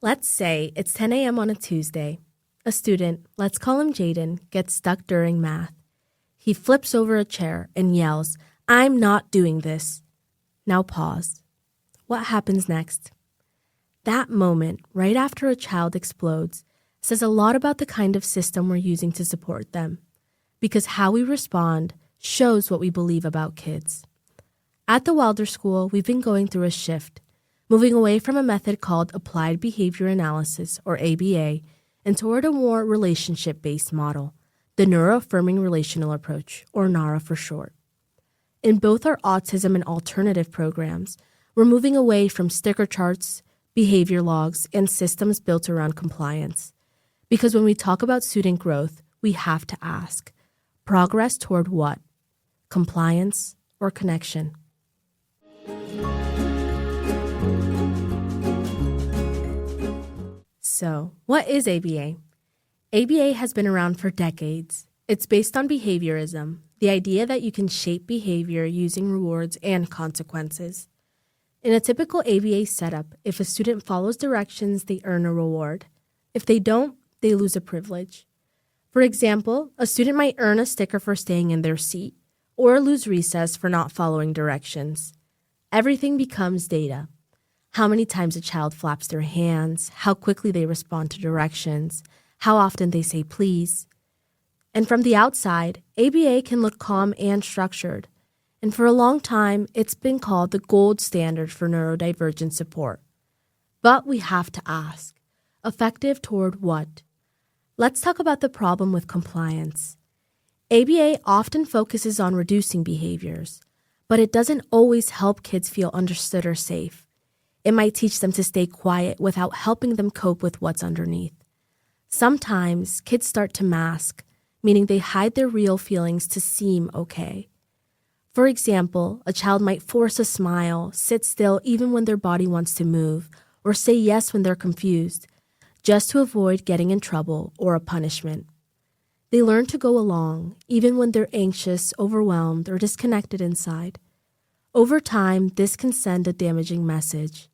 Let's say it's 10 a.m. on a Tuesday. A student, let's call him Jaden, gets stuck during math. He flips over a chair and yells, "I'm not doing this." Now pause. What happens next? That moment, right after a child explodes, says a lot about the kind of system we're using to support them, because how we respond shows what we believe about kids. At the Wilder School, we've been going through a shift, moving away from a method called Applied Behavior Analysis, or ABA, and toward a more relationship-based model, the Neuro-Affirming Relational Approach, or NARA for short. In both our autism and alternative programs, we're moving away from sticker charts, behavior logs, and systems built around compliance. Because when we talk about student growth, we have to ask, progress toward what? Compliance or connection? So, what is ABA? ABA has been around for decades. It's based on behaviorism, the idea that you can shape behavior using rewards and consequences. In a typical ABA setup, if a student follows directions, they earn a reward. If they don't, they lose a privilege. For example, a student might earn a sticker for staying in their seat, or lose recess for not following directions. Everything becomes data. How many times a child flaps their hands, how quickly they respond to directions, how often they say please. And from the outside, ABA can look calm and structured. And for a long time, it's been called the gold standard for neurodivergent support. But we have to ask, effective toward what? Let's talk about the problem with compliance. ABA often focuses on reducing behaviors, but it doesn't always help kids feel understood or safe. It might teach them to stay quiet without helping them cope with what's underneath. Sometimes kids start to mask, meaning they hide their real feelings to seem okay. For example, a child might force a smile, sit still even when their body wants to move, or say yes when they're confused, just to avoid getting in trouble or a punishment. They learn to go along, even when they're anxious, overwhelmed, or disconnected inside. Over time, this can send a damaging message.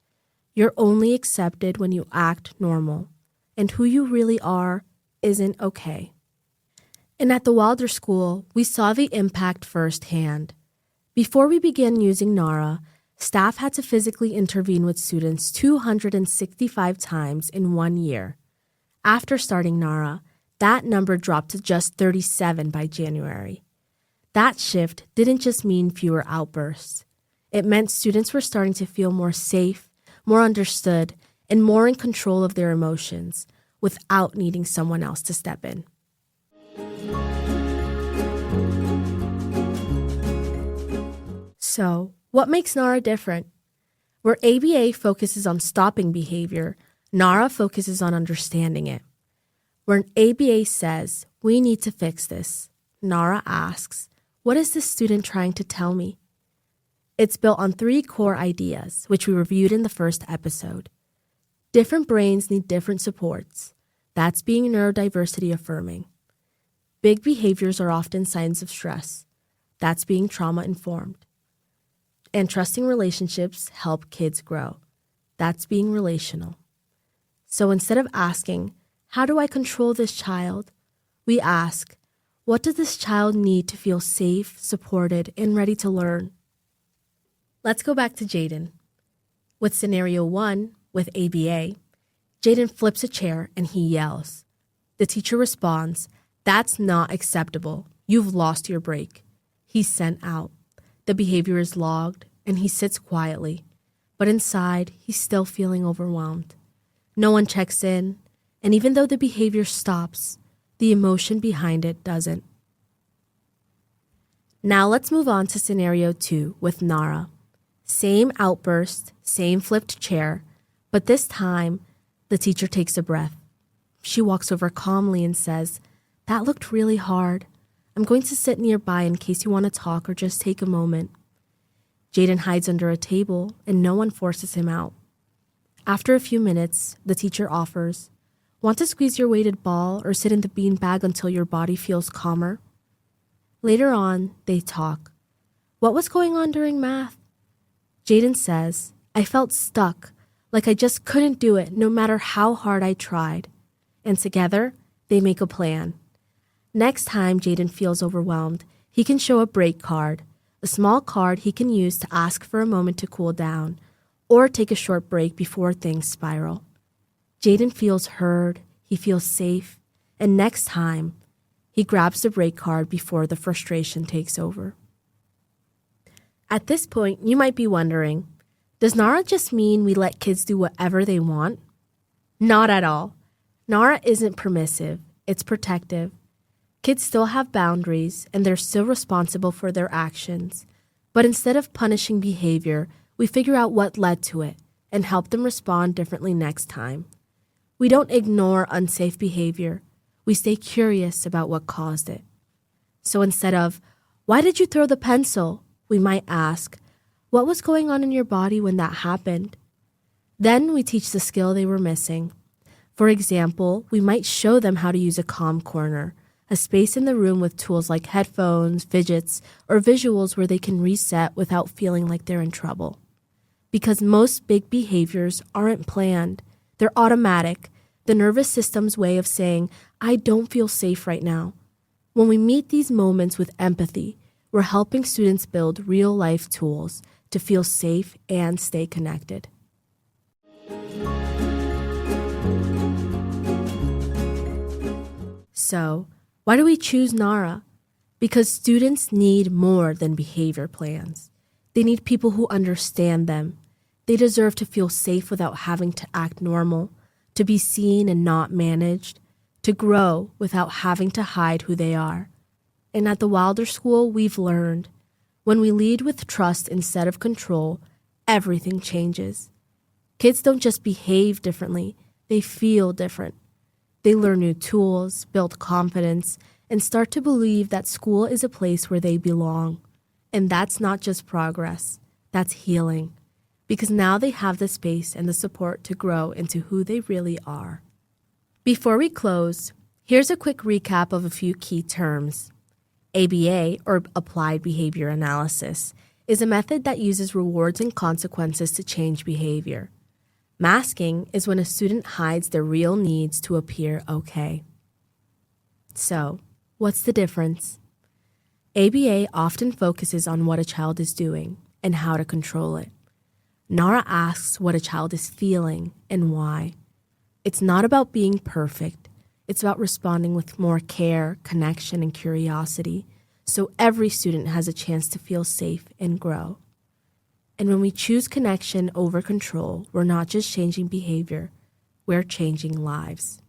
You're only accepted when you act normal, and who you really are isn't okay. And at the Wilder School, we saw the impact firsthand. Before we began using NARA, staff had to physically intervene with students 265 times in 1 year. After starting NARA, that number dropped to just 37 by January. That shift didn't just mean fewer outbursts. It meant students were starting to feel more safe, more understood, and more in control of their emotions without needing someone else to step in. So, what makes NARA different? Where ABA focuses on stopping behavior, NARA focuses on understanding it. Where ABA says, we need to fix this, NARA asks, what is this student trying to tell me? It's built on 3 core ideas, which we reviewed in the first episode. Different brains need different supports. That's being neurodiversity affirming. Big behaviors are often signs of stress. That's being trauma informed. And trusting relationships help kids grow. That's being relational. So instead of asking, how do I control this child? We ask, what does this child need to feel safe, supported, and ready to learn? Let's go back to Jaden. With scenario 1, with ABA, Jaden flips a chair and he yells. The teacher responds, "That's not acceptable. You've lost your break." He's sent out. The behavior is logged and he sits quietly, but inside he's still feeling overwhelmed. No one checks in, and even though the behavior stops, the emotion behind it doesn't. Now let's move on to scenario 2 with NARA. Same outburst, same flipped chair, but this time, the teacher takes a breath. She walks over calmly and says, "That looked really hard. I'm going to sit nearby in case you want to talk or just take a moment." Jaden hides under a table and no one forces him out. After a few minutes, the teacher offers, "Want to squeeze your weighted ball or sit in the beanbag until your body feels calmer?" Later on, they talk. "What was going on during math?" Jaden says, "I felt stuck, like I just couldn't do it no matter how hard I tried. And together, they make a plan. Next time Jaden feels overwhelmed, he can show a break card, a small card he can use to ask for a moment to cool down or take a short break before things spiral. Jaden feels heard, he feels safe, and next time, he grabs the break card before the frustration takes over. At this point, you might be wondering, does NARA just mean we let kids do whatever they want? Not at all. NARA isn't permissive, it's protective. Kids still have boundaries and they're still responsible for their actions. But instead of punishing behavior, we figure out what led to it and help them respond differently next time. We don't ignore unsafe behavior. We stay curious about what caused it. So instead of, "Why did you throw the pencil?" we might ask, "What was going on in your body when that happened?" Then we teach the skill they were missing. For example, we might show them how to use a calm corner, a space in the room with tools like headphones, fidgets, or visuals where they can reset without feeling like they're in trouble. Because most big behaviors aren't planned. They're automatic, the nervous system's way of saying, "I don't feel safe right now." When we meet these moments with empathy, we're helping students build real-life tools to feel safe and stay connected. So, why do we choose NARA? Because students need more than behavior plans. They need people who understand them. They deserve to feel safe without having to act normal, to be seen and not managed, to grow without having to hide who they are. And at the Wilder School, we've learned, when we lead with trust instead of control, everything changes. Kids don't just behave differently, they feel different. They learn new tools, build confidence, and start to believe that school is a place where they belong. And that's not just progress, that's healing. Because now they have the space and the support to grow into who they really are. Before we close, here's a quick recap of a few key terms. ABA, or Applied Behavior Analysis, is a method that uses rewards and consequences to change behavior. Masking is when a student hides their real needs to appear okay. So, what's the difference? ABA often focuses on what a child is doing and how to control it. NARA asks what a child is feeling and why. It's not about being perfect. It's about responding with more care, connection, and curiosity, so every student has a chance to feel safe and grow. And when we choose connection over control, we're not just changing behavior, we're changing lives.